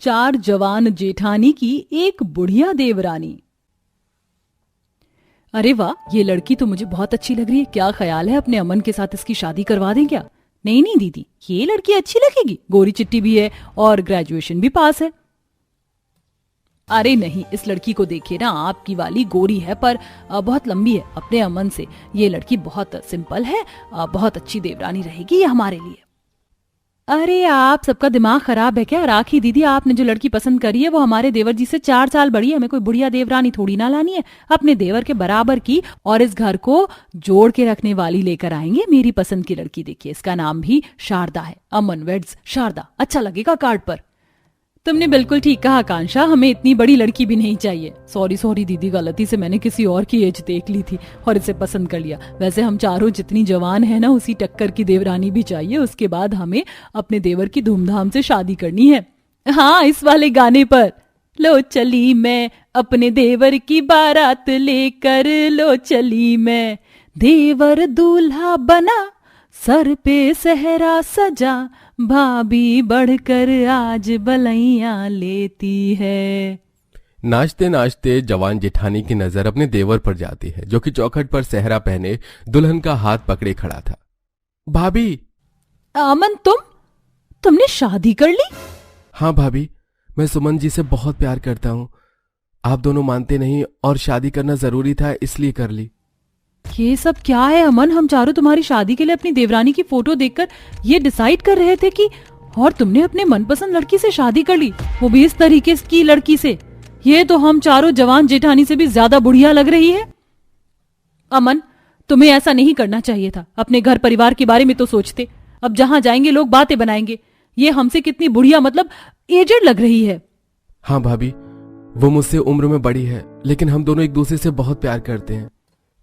4 जवान जेठानी की एक बुढ़िया देवरानी। अरे वाह, ये लड़की तो मुझे बहुत अच्छी लग रही है। क्या ख्याल है अपने अमन के साथ इसकी शादी करवा दें क्या? नहीं नहीं दीदी, ये लड़की अच्छी लगेगी, गोरी चिट्टी भी है और ग्रेजुएशन भी पास है। अरे नहीं, इस लड़की को देखिए ना, आपकी वाली गोरी है पर बहुत लंबी है अपने अमन से। ये लड़की बहुत सिंपल है, बहुत अच्छी देवरानी रहेगी ये हमारे लिए। अरे आप सबका दिमाग खराब है क्या? राखी दीदी, आपने जो लड़की पसंद करी है वो हमारे देवर जी से 4 साल बड़ी है। हमें कोई बुढ़िया देवरानी थोड़ी ना लानी है, अपने देवर के बराबर की और इस घर को जोड़ के रखने वाली लेकर आएंगे। मेरी पसंद की लड़की देखिए, इसका नाम भी शारदा है। अमन वेड्स शारदा, अच्छा लगेगा कार्ड पर। तुमने बिल्कुल ठीक कहा आकांक्षा, हमें इतनी बड़ी लड़की भी नहीं चाहिए। सॉरी दीदी, गलती से मैंने किसी और की एज देख ली थी और इसे पसंद कर लिया। वैसे हम चारों जितनी जवान है ना, उसी टक्कर की देवरानी भी चाहिए। उसके बाद हमें अपने देवर की धूमधाम से शादी करनी है। हाँ, इस वाले गाने पर। लो चली मैं अपने देवर की बारात लेकर, लो चली मैं, देवर दूल्हा बना, सर पे सहरा सजा, भाभी बढ़कर आज बलैया लेती है। नाचते नाचते जवान जेठानी की नजर अपने देवर पर जाती है, जो कि चौखट पर सहरा पहने दुल्हन का हाथ पकड़े खड़ा था। भाभी। अमन, तुमने शादी कर ली? हाँ भाभी, मैं सुमन जी से बहुत प्यार करता हूँ। आप दोनों मानते नहीं और शादी करना जरूरी था, इसलिए कर ली। ये सब क्या है अमन? हम चारों तुम्हारी शादी के लिए अपनी देवरानी की फोटो देखकर ये डिसाइड कर रहे थे कि, और तुमने अपने मनपसंद लड़की से शादी कर ली, वो भी इस तरीके की लड़की से। ये तो हम चारों जवान जेठानी से भी ज्यादा बुढ़िया लग रही है। अमन, तुम्हें ऐसा नहीं करना चाहिए था। अपने घर परिवार के बारे में तो सोचते। अब जहां जाएंगे लोग बातें बनाएंगे। ये हमसे कितनी बुढ़िया, मतलब एजेड लग रही है। हाँ भाभी, वो मुझसे उम्र में बड़ी है, लेकिन हम दोनों एक दूसरे से बहुत प्यार करते हैं।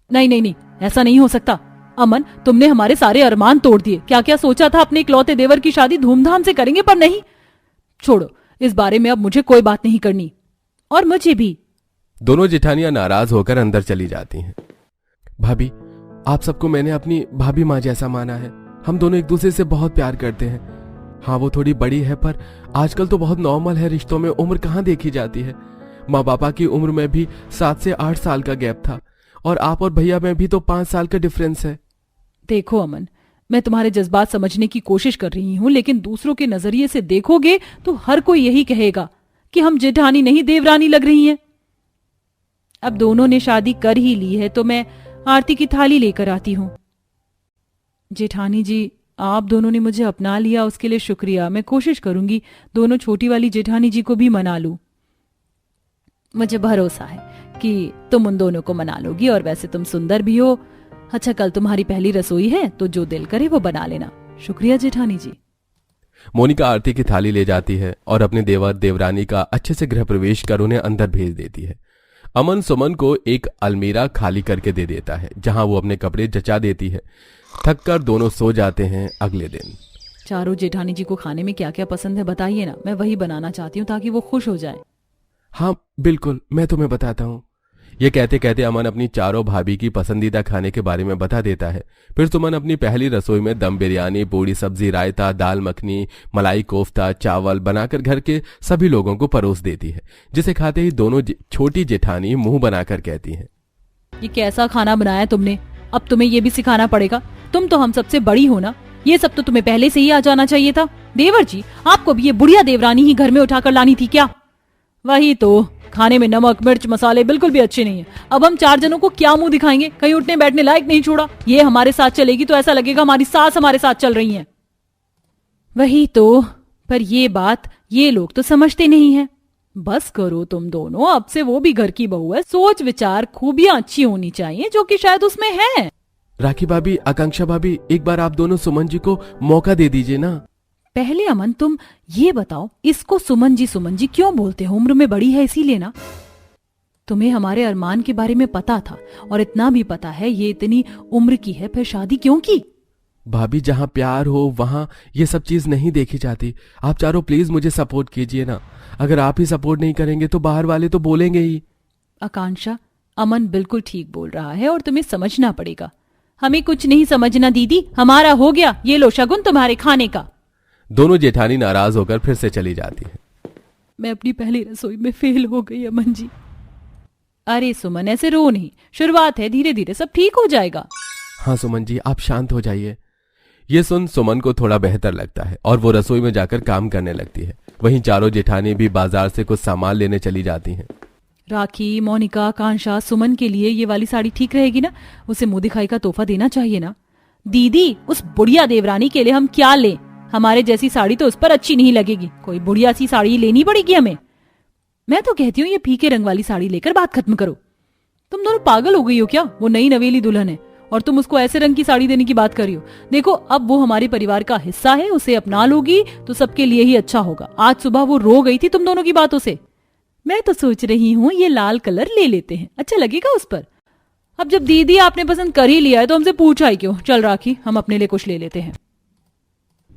नहीं, ऐसा नहीं हो सकता। अमन, तुमने हमारे सारे अरमान तोड़ दिए। क्या क्या सोचा था, अपने इकलौते देवर की शादी धूमधाम से करेंगे, पर नहीं। छोड़ो, इस बारे में अब मुझे कोई बात नहीं करनी, और मुझे भी। दोनों जेठानियां नाराज होकर अंदर चली जाती हैं। भाभी, आप सबको मैंने अपनी भाभी माँ जैसा माना है। हम दोनों एक दूसरे से बहुत प्यार करते हैं। हाँ, वो थोड़ी बड़ी है, पर आजकल तो बहुत नॉर्मल है, रिश्तों में उम्र कहाँ देखी जाती है। माँ बापा की उम्र में भी 7 से 8 साल का गैप था, और आप और भैया में भी तो 5 साल का डिफरेंस है। देखो अमन, मैं तुम्हारे जज्बात समझने की कोशिश कर रही हूँ, लेकिन दूसरों के नजरिए से देखोगे तो हर कोई यही कहेगा कि हम जेठानी नहीं देवरानी लग रही हैं। अब दोनों ने शादी कर ही ली है तो मैं आरती की थाली लेकर आती हूँ। जेठानी जी, आप दोनों ने मुझे अपना लिया, उसके लिए शुक्रिया। मैं कोशिश करूंगी दोनों छोटी वाली जेठानी जी को भी मना लूं। मुझे भरोसा है कि तुम उन दोनों को मना लोगी, और वैसे तुम सुंदर भी हो। अच्छा, कल तुम्हारी पहली रसोई है तो जो दिल करे वो बना लेना। शुक्रिया जेठानी जी। मोनिका आरती की थाली ले जाती है और अपने देवर देवरानी का अच्छे से गृह प्रवेश कर उन्हें अंदर भेज देती है। अमन सुमन को एक अलमीरा खाली करके दे देता है, जहां वो अपने कपड़े जचा देती है। थक कर दोनों सो जाते हैं। अगले दिन चारों जेठानी जी को खाने में क्या क्या पसंद है बताइए ना, मैं वही बनाना चाहती हूँ ताकि वो खुश हो जाए। हाँ बिल्कुल, मैं तुम्हें बताता हूँ। ये कहते कहते अमन अपनी चारों भाभी की पसंदीदा खाने के बारे में बता देता है। फिर सुमन अपनी पहली रसोई में दम बिरयानी, पूड़ी सब्जी, रायता, दाल मखनी, मलाई कोफ्ता, चावल बनाकर घर के सभी लोगों को परोस देती है, जिसे खाते ही दोनों छोटी जेठानी मुंह बनाकर कहती हैं, ये कैसा खाना बनाया तुमने? अब तुम्हें ये भी सिखाना पड़ेगा। तुम तो हम सबसे बड़ी हो ना, ये सब तो तुम्हें पहले से ही आ जाना चाहिए था। देवर जी, आपको भी ये बुढ़िया देवरानी ही घर में उठाकर लानी थी क्या? वही तो, खाने में नमक मिर्च मसाले बिल्कुल भी अच्छे नहीं है। अब हम 4 जनों को क्या मुंह दिखाएंगे? कहीं उठने बैठने लायक नहीं छोड़ा। ये हमारे साथ चलेगी तो ऐसा लगेगा हमारी सास हमारे साथ चल रही हैं। वही तो, पर ये बात ये लोग तो समझते नहीं है। बस करो तुम दोनों, अब से वो भी घर की बहू है। सोच विचार खूबियां अच्छी होनी चाहिए, जो कि शायद उसमें है। राखी भाभी, आकांक्षा भाभी, एक बार आप दोनों सुमन जी को मौका दे दीजिए ना। पहले अमन, तुम ये बताओ, इसको सुमन जी क्यों बोलते हो? उम्र में बड़ी है इसीलिए ना? तुम्हें हमारे अरमान के बारे में पता था, और इतना भी पता है ये इतनी उम्र की है, फिर शादी क्यों की? भाभी, जहाँ प्यार हो वहाँ ये सब चीज नहीं देखी जाती। आप चारों प्लीज मुझे सपोर्ट कीजिए ना। अगर आप ही सपोर्ट नहीं करेंगे तो बाहर वाले तो बोलेंगे ही। आकांक्षा, अमन बिल्कुल ठीक बोल रहा है और तुम्हें समझना पड़ेगा। हमें कुछ नहीं समझना दीदी, हमारा हो गया। ये लो शगुन तुम्हारे खाने का। दोनों जेठानी नाराज होकर फिर से चली जाती है। मैं अपनी पहली रसोई में फेल हो गई अमन जी। अरे सुमन, ऐसे रो नहीं, शुरुआत है, धीरे धीरे सब ठीक हो जाएगा। हाँ सुमन जी, आप शांत हो जाइए। ये सुन सुमन को थोड़ा बेहतर लगता है और वो रसोई में जाकर काम करने लगती है। वहीं चारों जेठानी भी बाजार से कुछ सामान लेने चली जाती हैं। राखी, मोनिका, आकांक्षा, सुमन के लिए ये वाली साड़ी ठीक रहेगी ना? उसे मुंह दिखाई का तोहफा देना चाहिए ना। दीदी, उस बुढ़िया देवरानी के लिए हम क्या लें? हमारे जैसी साड़ी तो उस पर अच्छी नहीं लगेगी, कोई बुढ़िया सी साड़ी लेनी पड़ेगी हमें। मैं तो कहती हूँ ये फीके रंग वाली साड़ी लेकर बात खत्म करो। तुम दोनों पागल हो गई हो क्या? वो नई नवेली दुल्हन है और तुम उसको ऐसे रंग की साड़ी देने की बात कर रही हो। देखो, अब वो हमारे परिवार का हिस्सा है, उसे अपना लोगी तो सबके लिए ही अच्छा होगा। आज सुबह वो रो गई थी तुम दोनों की बातों से। मैं तो सोच रही हूँ ये लाल कलर ले लेते हैं, अच्छा लगेगा उस पर। अब जब दीदी आपने पसंद कर ही लिया है तो हमसे पूछा ही क्यों? चल राखी, हम अपने लिए कुछ ले लेते हैं।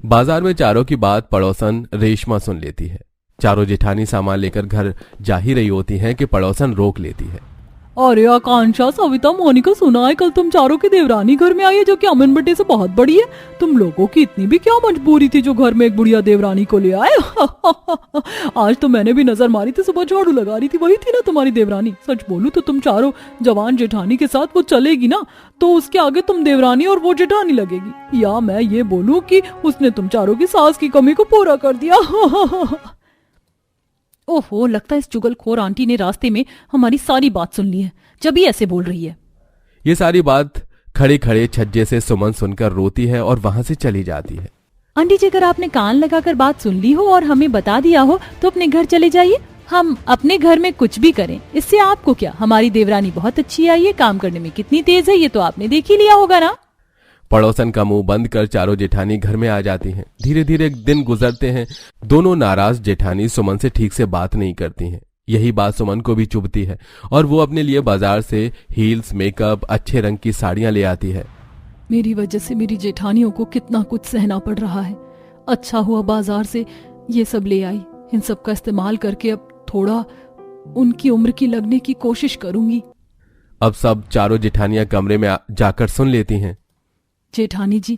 बाजार में चारों की बात पड़ोसन रेशमा सुन लेती है। चारों जेठानी सामान लेकर घर जा ही रही होती हैं कि पड़ोसन रोक लेती है। अरे आकांक्षा, सविता, मोनिका, सुना है कल तुम चारों की देवरानी घर में आई है जो कि अमन बटे से बहुत बड़ी है। तुम लोगों की इतनी भी क्या मजबूरी थी जो घर में एक बुढ़िया देवरानी को ले आए? आज तो मैंने भी नजर मारी थी, सुबह झाड़ू लगा रही थी, वही थी ना तुम्हारी देवरानी। सच बोलूं तो तुम चारों जवान जेठानी के साथ वो चलेगी ना तो उसके आगे तुम देवरानी और वो जेठानी लगेगी। या मैं ये बोलूं कि उसने तुम चारों की सास की कमी को पूरा कर दिया। ओहो, लगता है इस चुगलखोर आंटी ने रास्ते में हमारी सारी बात सुन ली है, जब ही ऐसे बोल रही है। ये सारी बात खड़े खड़े छज्जे से सुमन सुनकर रोती है और वहां से चली जाती है। आंटी जी, अगर आपने कान लगाकर बात सुन ली हो और हमें बता दिया हो तो अपने घर चले जाइए। हम अपने घर में कुछ भी करें, इससे आपको क्या? हमारी देवरानी बहुत अच्छी आई है, काम करने में कितनी तेज है ये तो आपने देख ही लिया होगा ना। पड़ोसन का मुंह बंद कर चारों जेठानी घर में आ जाती हैं। धीरे धीरे दिन गुजरते हैं। दोनों नाराज जेठानी सुमन से ठीक से बात नहीं करती हैं। यही बात सुमन को भी चुभती है और वो अपने लिए बाजार से हील्स, मेकअप, अच्छे रंग की साड़ियां ले आती है। मेरी वजह से मेरी जेठानियों को कितना कुछ सहना पड़ रहा है। अच्छा हुआ बाजार से ये सब ले आई। इन सब का इस्तेमाल करके अब थोड़ा उनकी उम्र की लगने की कोशिश करूंगी। अब सब चारों जेठानियां कमरे में जाकर सुन लेती हैं। जेठानी जी,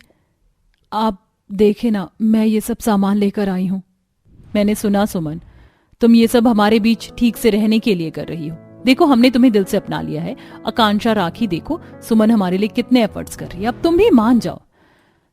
आप देखे ना, मैं ये सब सामान लेकर आई हूँ। मैंने सुना सुमन, तुम ये सब हमारे बीच ठीक से रहने के लिए कर रही हो। देखो, हमने तुम्हें दिल से अपना लिया है। आकांक्षा, राखी, देखो सुमन हमारे लिए कितने एफर्ट्स कर रही है, अब तुम भी मान जाओ।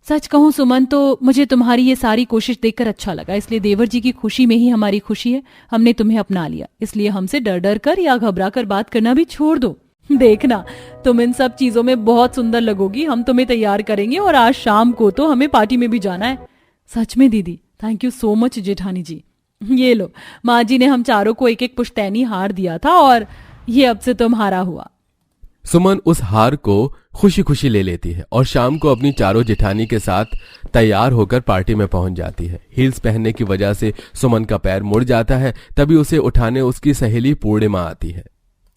सच कहूं सुमन, तो मुझे तुम्हारी ये सारी कोशिश देखकर अच्छा लगा, इसलिए देवर जी की खुशी में ही हमारी खुशी है। हमने तुम्हें अपना लिया, इसलिए हमसे डर डर कर या घबरा कर बात करना भी छोड़ दो। देखना, तुम इन सब चीजों में बहुत सुंदर लगोगी। हम तुम्हें तैयार करेंगे और आज शाम को तो हमें पार्टी में भी जाना है। सच में दीदी, थैंक यू सो मच जेठानी जी। ये लो, माँ जी ने हम चारों को एक एक पुश्तैनी हार दिया था और ये अब से तुम्हारा हुआ। सुमन उस हार को खुशी खुशी ले लेती है और शाम को अपनी चारों जेठानी के साथ तैयार होकर पार्टी में पहुंच जाती है। हील्स पहनने की वजह से सुमन का पैर मुड़ जाता है, तभी उसे उठाने उसकी सहेली पूर्णिमा आती है।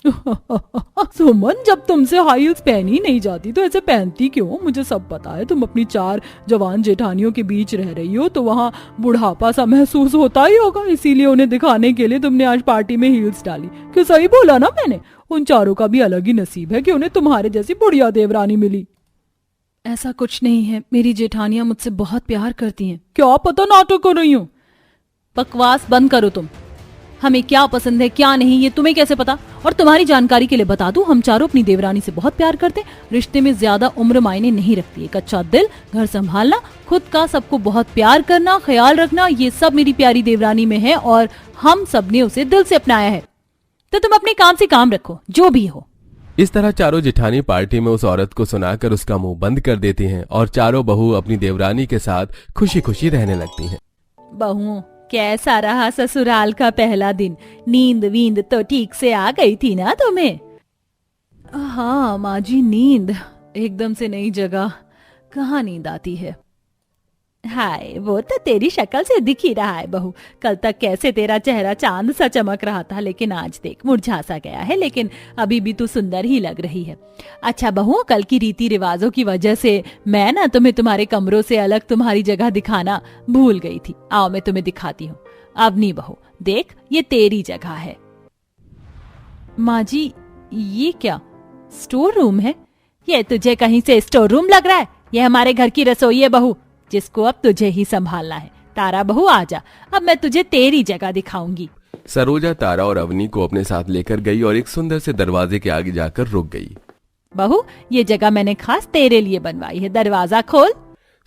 सुमन, जब तुमसे हाई हील्स पहनी नहीं जाती तो ऐसे पहनती क्यों? मुझे सब पता है। तुम अपनी 4 जवान जेठानियों के बीच रह रही हो तो वहाँ बुढ़ापा सा महसूस होता ही होगा, इसीलिए उन्हें दिखाने के लिए तुमने आज पार्टी में हील्स डाली। क्यों, सही बोला ना मैंने? उन चारों का भी अलग ही नसीब है कि उन्हें तुम्हारे जैसी बुढ़िया देवरानी मिली। ऐसा कुछ नहीं है, मेरी जेठानियां मुझसे बहुत प्यार करती हैं। क्या पता नाटक कर रही हूँ। बकवास बंद करो तुम। हमें क्या पसंद है क्या नहीं ये तुम्हें कैसे पता? और तुम्हारी जानकारी के लिए बता दूं, हम चारों अपनी देवरानी से बहुत प्यार करते हैं। रिश्ते में ज्यादा उम्र मायने नहीं रखती। एक अच्छा दिल, घर संभालना, खुद का सबको बहुत प्यार करना, ख्याल रखना, ये सब मेरी प्यारी देवरानी में है और हम सब ने उसे दिल से अपनाया है। तो तुम अपने काम से काम रखो, जो भी हो। इस तरह चारों जेठानी पार्टी में उस औरत को सुनाकर उसका मुंह बंद कर देती हैं और चारों बहू अपनी देवरानी के साथ खुशी खुशी रहने लगती हैं। बहुओं, कैसा रहा ससुराल का पहला दिन? नींद वींद तो ठीक से आ गई थी ना तुम्हें? हाँ माँ जी, नींद एकदम से नई जगह, कहाँ नींद आती है। हाय, वो तो तेरी शक्ल से दिख ही रहा है बहू। कल तक कैसे तेरा चेहरा चांद सा चमक रहा था, लेकिन आज देख मुरझा सा गया है, लेकिन अभी भी तू सुंदर ही लग रही है। अच्छा बहू, कल की रीति रिवाजों की वजह से मैं ना तुम्हें तुम्हारे कमरों से अलग तुम्हारी जगह दिखाना भूल गई थी। आओ मैं तुम्हें दिखाती हूँ। अवनी बहू, देख ये तेरी जगह है। माँ जी, ये क्या स्टोर रूम है? ये तुझे कहीं से स्टोर रूम लग रहा है? ये हमारे घर की रसोई है बहू, जिसको अब तुझे ही संभालना है। तारा बहू आजा, अब मैं तुझे तेरी जगह दिखाऊंगी। सरोजा तारा और अवनी को अपने साथ लेकर गई और एक सुंदर से दरवाजे के आगे जाकर रुक गई। बहू, ये जगह मैंने खास तेरे लिए बनवाई है, दरवाजा खोल।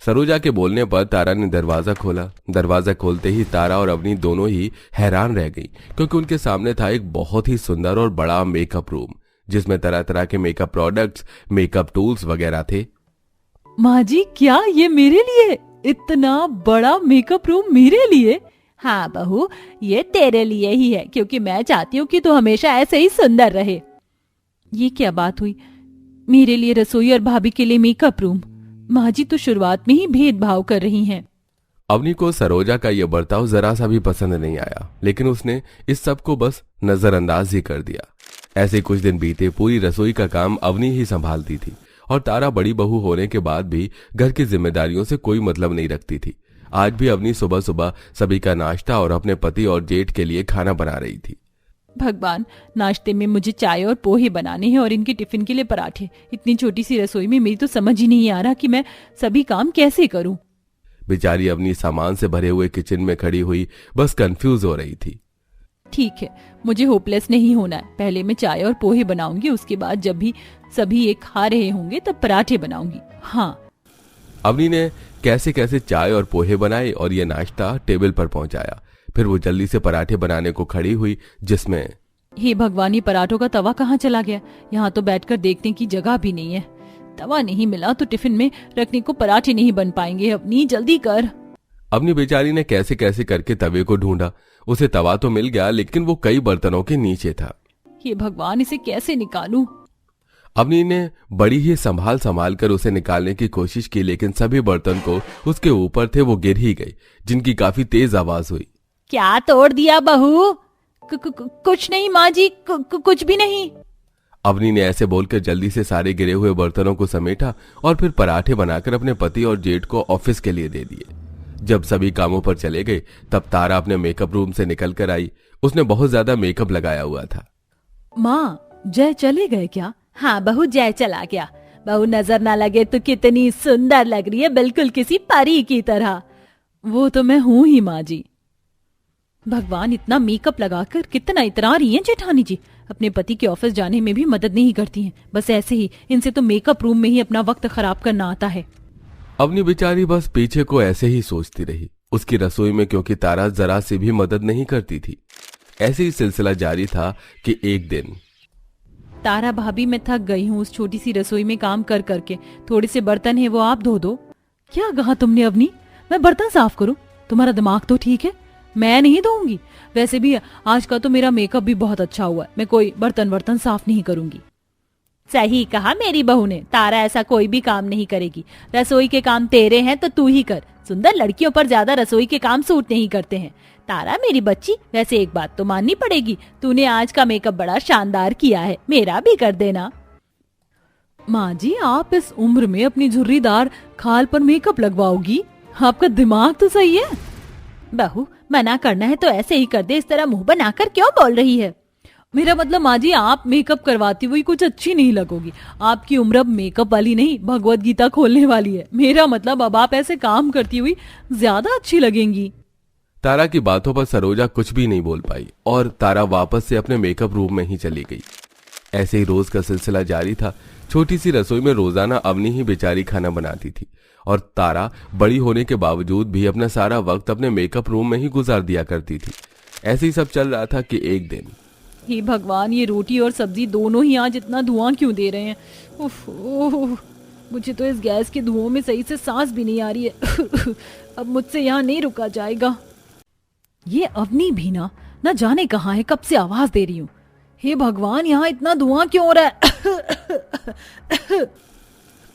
सरोजा के बोलने पर तारा ने दरवाजा खोला। दरवाजा खोलते ही तारा और अवनी दोनों ही हैरान रह गई, क्योंकि उनके सामने था एक बहुत ही सुंदर और बड़ा मेकअप रूम, जिसमें तरह तरह के मेकअप प्रोडक्ट्स, मेकअप टूल्स वगैरह थे। माँ जी, क्या ये मेरे लिए? इतना बड़ा मेकअप रूम मेरे लिए? हाँ बहू, ये तेरे लिए ही है, क्योंकि मैं चाहती हूँ कि तू हमेशा ऐसे ही सुंदर रहे। ये क्या बात हुई? मेरे लिए रसोई और भाभी के लिए मेकअप रूम? माँ जी तो शुरुआत में ही भेदभाव कर रही हैं। अवनी को सरोजा का यह बर्ताव जरा सा भी पसंद नहीं आया, लेकिन उसने इस सब को बस नजरअंदाज ही कर दिया। ऐसे कुछ दिन बीते, पूरी रसोई का काम अवनी ही संभालती थी और तारा बड़ी बहू होने के बाद भी घर की जिम्मेदारियों से कोई मतलब नहीं रखती थी। आज भी अवनी सुबह सुबह सभी का नाश्ता और अपने पति और जेठ के लिए खाना बना रही थी। भगवान, नाश्ते में मुझे चाय और पोहे बनाने हैं और इनके टिफिन के लिए पराठे। इतनी छोटी सी रसोई में मेरी तो समझ ही नहीं आ रहा कि मैं सभी काम कैसे करूं। बेचारी अवनी सामान से भरे हुए किचन में खड़ी हुई बस कंफ्यूज हो रही थी। ठीक है, मुझे होपलेस नहीं होना है। पहले मैं चाय और पोहे बनाऊंगी, उसके बाद जब भी सभी एक खा रहे होंगे तब पराठे बनाऊंगी। हाँ। अवनी ने कैसे कैसे चाय और पोहे बनाए और ये नाश्ता टेबल पर पहुंचाया। फिर वो जल्दी से पराठे बनाने को खड़ी हुई, जिसमें हे भगवान, ये पराठों का तवा कहाँ चला गया? यहाँ तो बैठकर देखने की जगह भी नहीं है। तवा नहीं मिला तो टिफिन में रखने को पराठे नहीं बन पाएंगे। अपनी जल्दी कर। अपनी बेचारी ने कैसे कैसे करके तवे को ढूंढा। उसे तवा तो मिल गया, लेकिन वो कई बर्तनों के नीचे था। हे भगवान, इसे कैसे निकालूं? अवनी ने बड़ी ही संभाल संभाल कर उसे निकालने की कोशिश की, लेकिन सभी बर्तन को उसके ऊपर थे वो गिर ही गई, जिनकी काफी तेज आवाज हुई। क्या तोड़ दिया बहू? कुछ नहीं माँ जी, कुछ भी नहीं। अवनी ने ऐसे बोलकर जल्दी से सारे गिरे हुए बर्तनों को समेटा और फिर पराठे बनाकर अपने पति और जेठ को ऑफिस के लिए दे दिए। जब सभी कामों पर चले गए, तब तारा अपने मेकअप रूम से निकल कर आई। उसने बहुत ज्यादा मेकअप लगाया हुआ था। माँ, जय चले गए क्या? हाँ बहू, जय चला गया। बहू नजर ना लगे तो कितनी सुंदर लग रही है, बिल्कुल किसी परी की तरह। वो तो मैं हूँ ही माँ जी। भगवान, इतना मेकअप लगाकर कितना इतरा रही हैं जेठानी जी। अपने पति के ऑफिस जाने में भी मदद नहीं करती हैं, बस ऐसे ही इनसे तो मेकअप रूम में ही अपना वक्त खराब करना आता है। अवनी बेचारी बस पीछे को ऐसे ही सोचती रही। उसकी रसोई में क्योंकि तारा जरा से भी मदद नहीं करती थी। ऐसे ही सिलसिला जारी था कि एक दिन, तारा भाभी, मैं थक गई हूँ उस छोटी सी रसोई में काम कर करके। थोड़े से बर्तन है वो आप धो दो। क्या कहा तुमने अवनी? मैं बर्तन साफ करूँ? तुम्हारा दिमाग तो ठीक है? मैं नहीं धोऊंगी। वैसे भी आज का तो मेरा मेकअप भी बहुत अच्छा हुआ है। मैं कोई बर्तन साफ नहीं करूंगी। सही कहा मेरी बहू ने। तारा ऐसा कोई भी काम नहीं करेगी। रसोई के काम तेरे हैं तो तू ही कर। सुंदर लड़कियों पर ज्यादा रसोई के काम सूट नहीं करते हैं। तारा मेरी बच्ची, वैसे एक बात तो माननी पड़ेगी, तूने आज का मेकअप बड़ा शानदार किया है। मेरा भी कर देना। माँ जी, आप इस उम्र में अपनी झुर्रीदार खाल पर मेकअप लगवाओगी? आपका दिमाग तो सही है। बहू, मना करना है तो ऐसे ही कर दे। इस तरह मुंह बनाकर क्यों बोल रही है? मेरा मतलब माँ जी, आप मेकअप करवाती हुई कुछ अच्छी नहीं लगोगी। आपकी उम्र अब मेकअप वाली नहीं, भगवत गीता खोलने वाली है। मेरा मतलब अब आप ऐसे काम करती हुई ज्यादा अच्छी लगेंगी। तारा की बातों पर सरोजा कुछ भी नहीं बोल पाई और तारा वापस से अपने मेकअप रूम में ही चली गई। ऐसे ही रोज का सिलसिला जारी था। छोटी सी रसोई में रोजाना अवनी ही बेचारी खाना बनाती थी और तारा बड़ी होने के बावजूद भी अपना सारा वक्त अपने मेकअप रूम में ही गुजार दिया करती थी। ऐसे ही सब चल रहा था कि एक दिन, हे भगवान, ये रोटी और सब्जी दोनों ही आज इतना धुआं क्यों दे रहे हैं? उफ, मुझे तो इस गैस के धुओं में सही से सांस भी नहीं आ रही है। अब मुझसे यहाँ नहीं रुका जाएगा। ये अवनी भी ना जाने कहाँ है, कब से आवाज दे रही हूँ। हे भगवान, यहाँ इतना धुआं क्यों हो रहा है?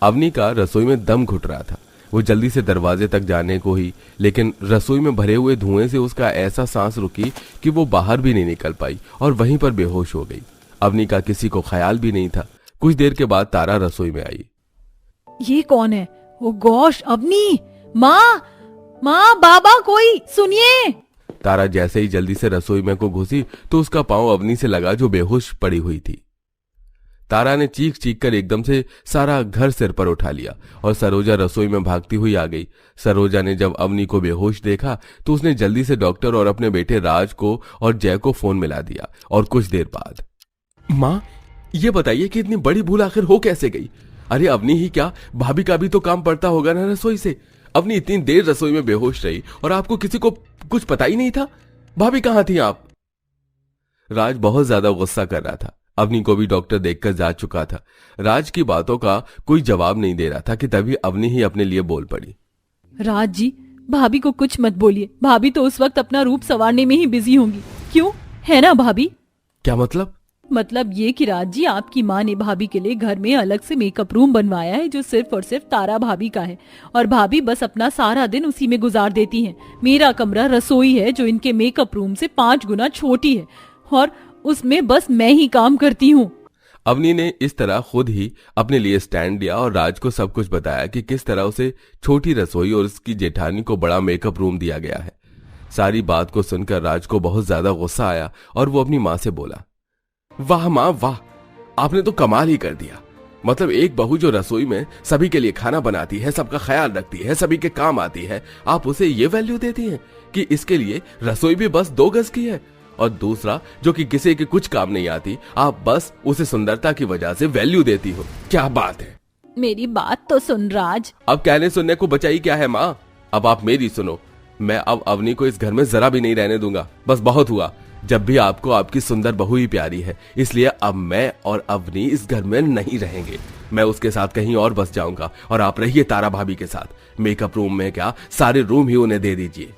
अवनी का रसोई में दम घुट रहा था। वो जल्दी से दरवाजे तक जाने को ही, लेकिन रसोई में भरे हुए धुएं से उसका ऐसा सांस रुकी कि वो बाहर भी नहीं निकल पाई और वहीं पर बेहोश हो गई। अवनी का किसी को ख्याल भी नहीं था। कुछ देर के बाद तारा रसोई में आई। ये कौन है? Oh gosh, Avani! माँ, बाबा, कोई सुनिए। तारा जैसे ही जल्दी से रसोई में को घुसी तो उसका पांव अवनी से लगा, जो बेहोश पड़ी हुई थी। तारा ने चीख चीख कर एकदम से सारा घर सिर पर उठा लिया और सरोजा रसोई में भागती हुई आ गई। सरोजा ने जब अवनी को बेहोश देखा तो उसने जल्दी से डॉक्टर और अपने बेटे राज को और जय को फोन मिला दिया। और कुछ देर बाद, माँ ये बताइए कि इतनी बड़ी भूल आखिर हो कैसे गई? अरे अवनी ही क्या, भाभी का भी तो काम पड़ता होगा ना रसोई से। अवनी इतनी देर रसोई में बेहोश रही और आपको किसी को कुछ पता ही नहीं था? भाभी कहाँ थी आप? राज बहुत ज्यादा गुस्सा कर रहा था। अवनी को भी डॉक्टर देखकर जा चुका था। राज की बातों का कोई जवाब नहीं दे रहा था कि तभी अवनी ही अपने लिए बोल पड़ी। राज जी, भाभी को कुछ मत बोलिए। भाभी तो उस वक्त अपना रूप संवारने में ही बिजी होंगी। क्यों, है ना भाभी? क्या मतलब? मतलब ये कि राज जी, आपकी माँ ने भाभी के लिए घर में अलग से मेकअप रूम बनवाया है जो सिर्फ और सिर्फ तारा भाभी का है, और भाभी बस अपना सारा दिन उसी में गुजार देती हैं। मेरा कमरा रसोई है जो इनके मेकअप रूम से 5 गुना छोटी है, और उसमें बस मैं ही काम करती हूँ। अवनी ने इस तरह खुद ही अपने लिए स्टैंड लिया और राज को सब कुछ बताया कि किस तरह उसे छोटी रसोई और उसकी जेठानी को बड़ा मेकअप रूम दिया गया है। सारी बात को सुनकर राज को बहुत ज्यादा गुस्सा आया और वो अपनी माँ से बोला, वाह माँ वाह, आपने तो कमाल ही कर दिया। मतलब एक बहू जो रसोई में सभी के लिए खाना बनाती है, सबका ख्याल रखती है, सभी के काम आती है, आप उसे ये वैल्यू देती हैं कि इसके लिए रसोई भी बस 2 गज की है, और दूसरा जो कि किसी के कुछ काम नहीं आती, आप बस उसे सुंदरता की वजह से वैल्यू देती हो। क्या बात है? मेरी बात तो सुन राज। अब कहने सुनने को बचाई क्या है माँ? अब आप मेरी सुनो। मैं अब अवनी को इस घर में जरा भी नहीं रहने दूंगा। बस बहुत हुआ। जब भी आपको आपकी सुंदर बहू ही प्यारी है, इसलिए अब मैं और अवनी इस घर में नहीं रहेंगे। मैं उसके साथ कहीं और बस जाऊंगा और आप रहिए तारा भाभी के साथ। मेकअप रूम में क्या, सारे रूम ही उन्हें दे दीजिए।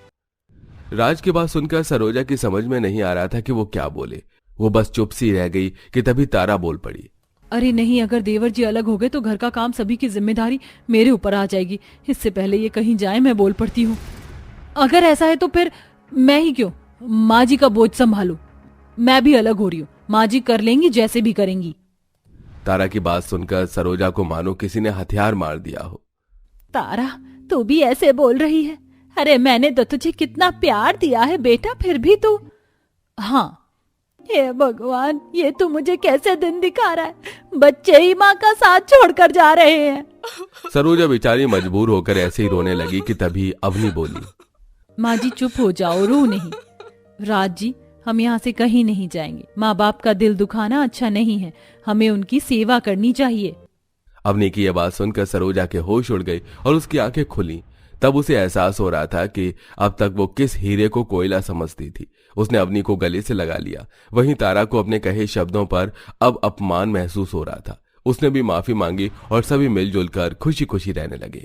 राज की बात सुनकर सरोजा की समझ में नहीं आ रहा था कि वो क्या बोले। वो बस चुप सी रह गई कि तभी तारा बोल पड़ी, अरे नहीं, अगर देवर जी अलग हो गए तो घर का काम सभी की जिम्मेदारी मेरे ऊपर आ जाएगी। इससे पहले ये कहीं जाए मैं बोल पड़ती हूँ। अगर ऐसा है तो फिर मैं ही क्यों माँ जी का बोझ संभालू? मैं भी अलग हो रही हूँ, माँ जी कर लेंगी जैसे भी करेंगी। तारा की बात सुनकर सरोजा को मानो किसी ने हथियार मार दिया हो। तारा, तू भी ऐसे बोल रही है? अरे मैंने तो तुझे कितना प्यार दिया है बेटा, फिर भी तू। हाँ, हे भगवान, ये तू मुझे कैसे दिन दिखा रहा है? बच्चे ही माँ का साथ छोड़कर जा रहे हैं। सरोजा बेचारी मजबूर होकर ऐसे ही रोने लगी कि तभी अवनी बोली, माँ जी चुप हो जाओ, रो नहीं। राज जी, हम यहाँ से कहीं नहीं जाएंगे। माँ बाप का दिल दुखाना अच्छा नहीं है, हमें उनकी सेवा करनी चाहिए। अवनी की यह बात सुनकर सरोजा के होश उड़ गई और उसकी आंखें खुली। तब उसे एहसास हो रहा था कि अब तक वो किस हीरे को कोयला समझती थी। उसने अवनी को गले से लगा लिया। वहीं तारा को अपने कहे शब्दों पर अब अपमान महसूस हो रहा था। उसने भी माफी मांगी और सभी मिलजुल कर खुशी खुशी रहने लगे।